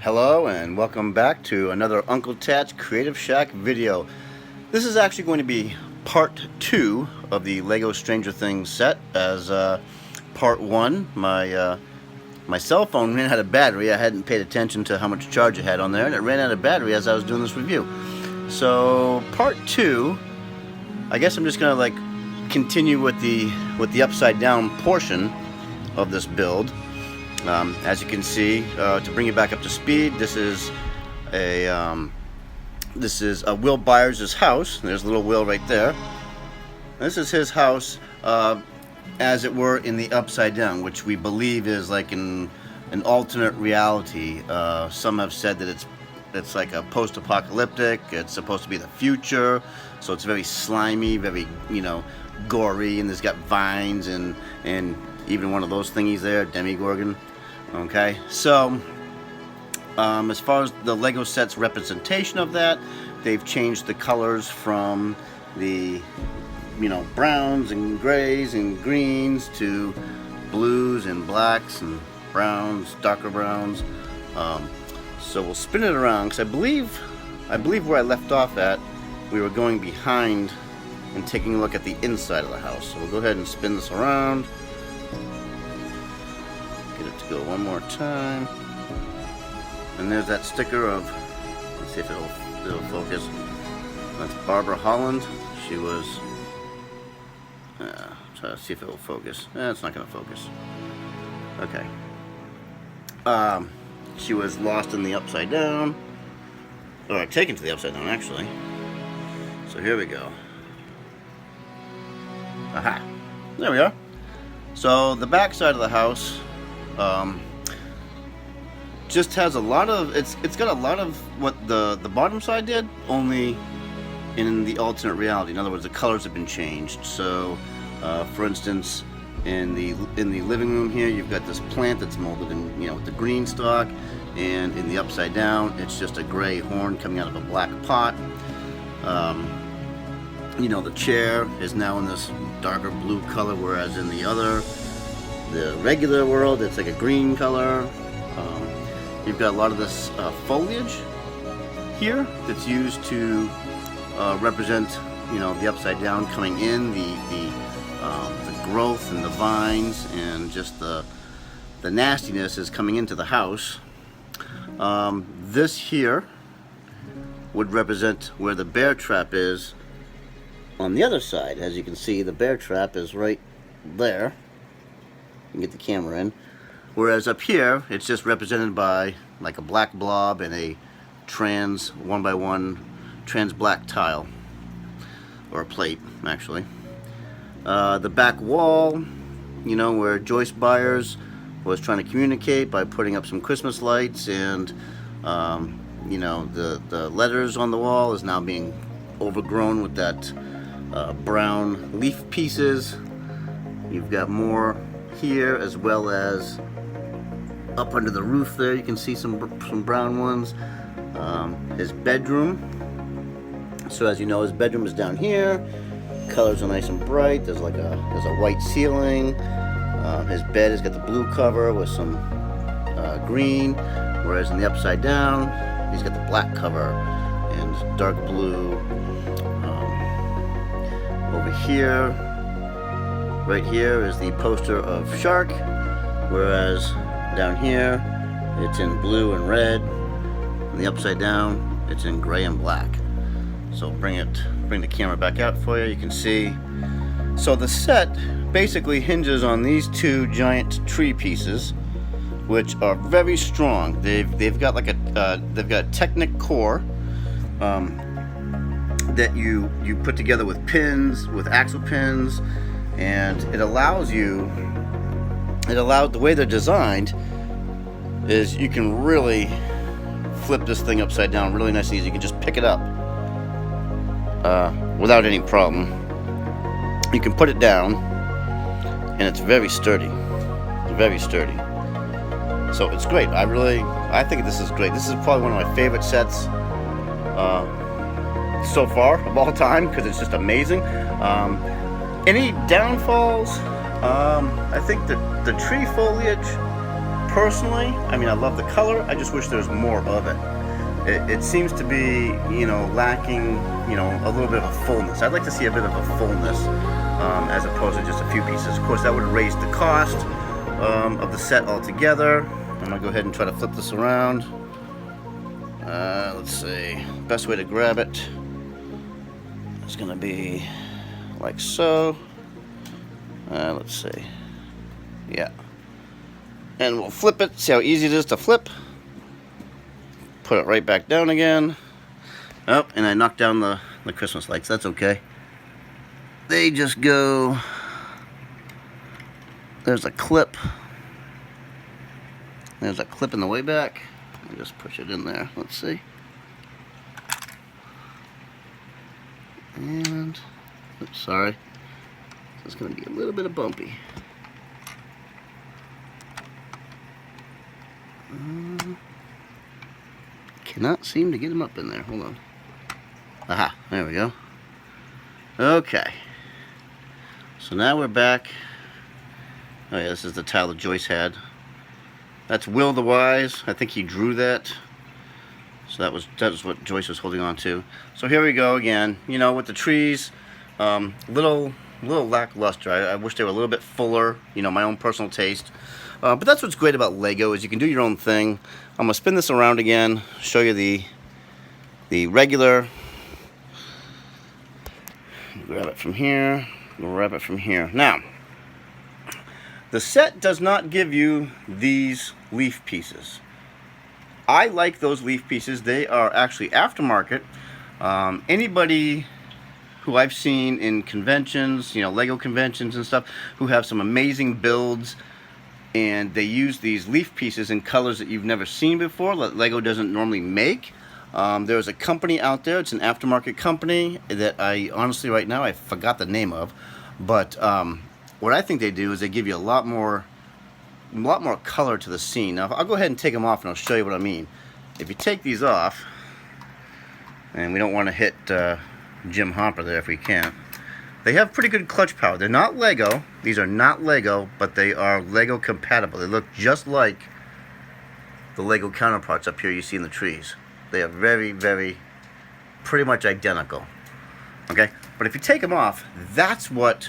Hello and welcome back to another Uncle Tat's Creative Shack video. This is actually going to be part 2 of the Lego Stranger Things set, as part 1 my cell phone ran out of battery. I hadn't paid attention to how much charge it had on there, and it ran out of battery as I was doing this review. So part 2, I guess I'm just gonna like continue with the upside down portion of this build. As you can see, to bring you back up to speed, this is Will Byers' house. There's a little Will right there. This is his house, as it were, in the upside down, which we believe is like an alternate reality. Some have said that it's like a post-apocalyptic. It's supposed to be the future, so it's very slimy, very gory, and there's got vines and even one of those thingies there, Demogorgon. Okay, so as far as the Lego set's representation of that, they've changed the colors from the browns and grays and greens to blues and blacks and browns, darker browns. So we'll spin it around, because I believe where I left off at, we were going behind and taking a look at the inside of the house. So we'll go ahead and spin this around. Get it to go one more time. And there's that sticker of, let's see if it'll focus. That's Barbara Holland. She was, try to see if it will focus. It's not going to focus. Okay. She was lost in the upside down. Or taken to the upside down, actually. So here we go. Aha. There we are. So the back side of the house just has a lot of, it's got a lot of what the bottom side did, only in the alternate reality. In other words, the colors have been changed. So for instance, in the living room here, you've got this plant that's molded in with the green stalk, and in the upside down, it's just a gray horn coming out of a black pot. The chair is now in this darker blue color, whereas in the regular world, it's like a green color. You've got a lot of this foliage here that's used to represent, the upside down coming in, the growth and the vines, and just the nastiness is coming into the house. This here would represent where the bear trap is on the other side. As you can see, the bear trap is right there. You can get the camera in. Whereas up here, it's just represented by like a black blob and a trans 1x1 trans black tile, or a plate actually. The back wall, where Joyce Byers was trying to communicate by putting up some Christmas lights, and the letters on the wall is now being overgrown with that brown leaf pieces. You've got more here, as well as up under the roof there. You can see some brown ones. His bedroom. So as you know, his bedroom is down here. Colors are nice and bright. There's a white ceiling. His bed has got the blue cover with some green, whereas in the upside down, he's got the black cover and dark blue. Over here, right here, is the poster of Shark, whereas down here it's in blue and red. On the upside down, it's in gray and black. So bring the camera back out for you. You can see. So the set basically hinges on these two giant tree pieces, which are very strong. They've got like they've got a Technic core that you put together with pins, with axle pins, and it allows the way they're designed is you can really flip this thing upside down really nice and easy. You can just pick it up without any problem. You can put it down, and it's very sturdy. It's very sturdy. So it's great. I think this is great. This is probably one of my favorite sets so far of all time, because it's just amazing. Any downfalls? I think that the tree foliage personally, I mean, I love the color. I just wish there was more of it. It seems to be, you know, lacking, you know, a little bit of a fullness. I'd like to see a bit of a fullness as opposed to just a few pieces. Of course, that would raise the cost of the set altogether. I'm gonna go ahead and try to flip this around. Let's see. Best way to grab it is gonna be like so. Let's see. Yeah. And we'll flip it. See how easy it is to flip. Put it right back down again. Oh, and I knocked down the Christmas lights. That's okay. They just go. There's a clip. There's a clip in the way back. Let me just push it in there. Let's see. And, oops, sorry. It's going to be a little bit of bumpy. Cannot seem to get him up in there. Hold on. Aha, there we go. Okay. So now we're back. Oh yeah, this is the tile that Joyce had. That's Will the Wise. I think he drew that. So that was what Joyce was holding on to. So here we go again. You know, with the trees, little lackluster. I wish they were a little bit fuller. You know, my own personal taste. But that's what's great about Lego, is you can do your own thing. I'm gonna spin this around again, show you the regular. Grab it from here. Grab it from here. Now, the set does not give you these leaf pieces. I like those leaf pieces. They are actually aftermarket. Anybody who I've seen in conventions, you know, Lego conventions and stuff, who have some amazing builds, and they use these leaf pieces in colors that you've never seen before, that Lego doesn't normally make. There's a company out there, it's an aftermarket company that I honestly right now I forgot the name of, but what I think they do is they give you a lot more color to the scene. Now I'll go ahead and take them off and I'll show you what I mean. If you take these off, and we don't want to hit Jim Hopper there if we can. They have pretty good clutch power. They're not Lego. These are not Lego, but they are Lego compatible. They look just like the Lego counterparts up here you see in the trees. They are very, very, pretty much identical. Okay? But if you take them off, that's what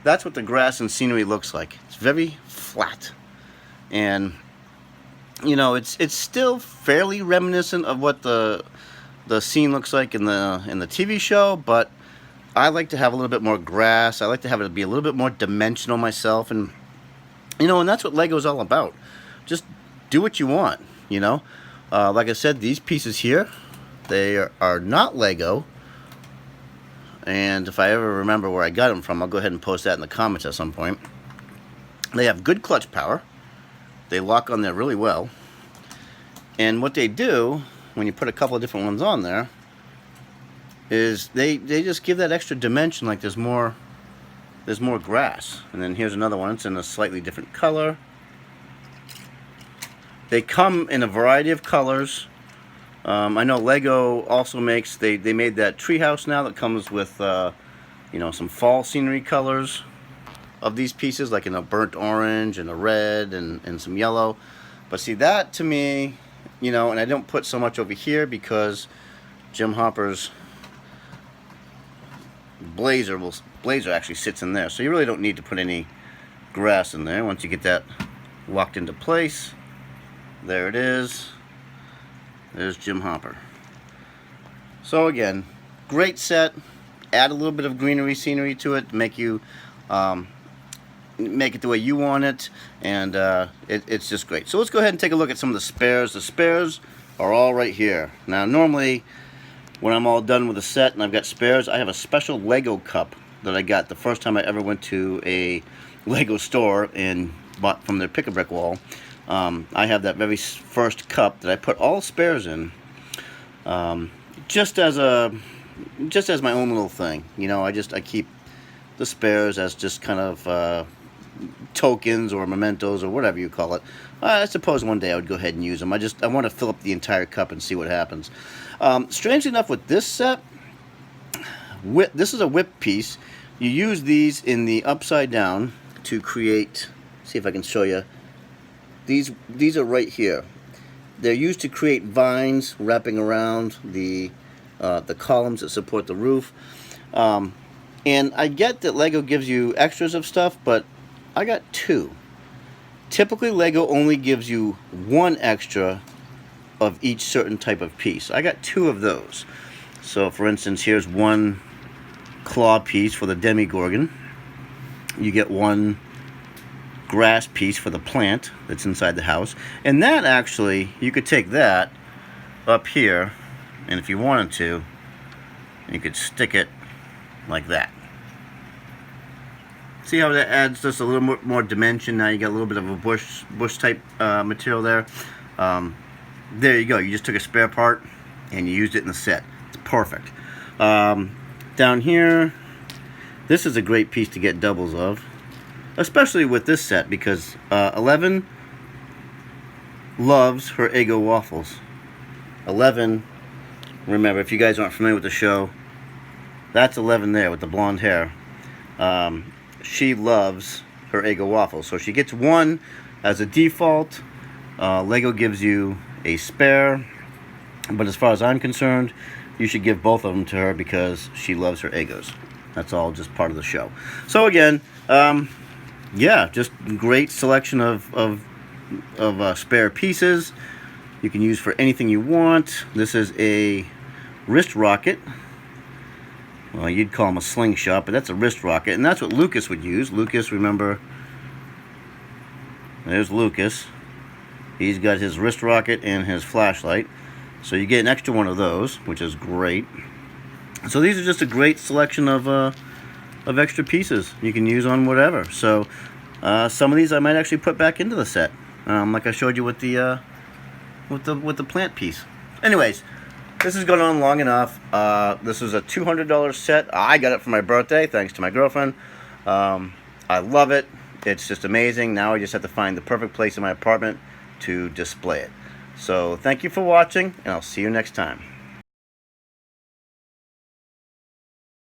the grass and scenery looks like. It's very flat. And, you know, it's still fairly reminiscent of what the scene looks like in the TV show, but I like to have a little bit more grass. I like to have it be a little bit more dimensional myself, and you know, and that's what Lego's all about. Just do what you want, you know. Like I said, these pieces here, they are not Lego, and if I ever remember where I got them from, I'll go ahead and post that in the comments at some point. They have good clutch power. They lock on there really well, and what they do when you put a couple of different ones on there is they just give that extra dimension, like there's more grass. And then here's another one. It's in a slightly different color. They come in a variety of colors. I know Lego also makes, they made that treehouse now that comes with you know, some fall scenery colors of these pieces, like in a burnt orange and a red and some yellow. But see, that to me, you know, and I don't put so much over here because Jim Hopper's Blazer actually sits in there, so you really don't need to put any grass in there. Once you get that locked into place, there it is. There's Jim Hopper. So again, great set. Add a little bit of greenery scenery to it to make you make it the way you want it, and it's just great. So let's go ahead and take a look at some of the spares. The spares are all right here. Now normally when I'm all done with the set and I've got spares, I have a special Lego cup that I got the first time I ever went to a Lego store and bought from their Pick-a-Brick wall. I have that very first cup that I put all spares in, just as my own little thing. You know, I keep the spares as just kind of tokens or mementos or whatever you call it. I suppose one day I would go ahead and use them. I want to fill up the entire cup and see what happens. Strangely enough, with this set, this is a whip piece. You use these in the upside down to create, see if I can show you, these are right here. They're used to create vines wrapping around the columns that support the roof. And I get that Lego gives you extras of stuff, but I got 2. Typically, Lego only gives you 1 extra of each certain type of piece. I got 2 of those. So, for instance, here's 1 claw piece for the Demogorgon. You get 1 grass piece for the plant that's inside the house. And that actually, you could take that up here, and if you wanted to, you could stick it like that. See how that adds just a little more dimension? Now you got a little bit of a bush type material there. There you go. You just took a spare part and you used it in the set. It's perfect. Down here, this is a great piece to get doubles of, especially with this set, because 11 loves her Eggo waffles. 11, remember, if you guys aren't familiar with the show, that's 11 there with the blonde hair. She loves her Eggo waffles, so she gets 1 as a default. Lego gives you a spare, but as far as I'm concerned, you should give both of them to her because she loves her Eggos. That's all just part of the show. So again, yeah, just great selection of spare pieces you can use for anything you want. This is a wrist rocket. Well, you'd call them a slingshot, but that's a wrist rocket, and that's what Lucas would use. Lucas, remember, there's Lucas. He's got his wrist rocket and his flashlight. So you get an extra 1 of those, which is great. So these are just a great selection of extra pieces you can use on whatever. So some of these I might actually put back into the set, like I showed you with the plant piece. Anyways, this has gone on long enough. This is a $200 set. I got it for my birthday, thanks to my girlfriend. I love it. It's just amazing. Now I just have to find the perfect place in my apartment to display it. So thank you for watching, and I'll see you next time.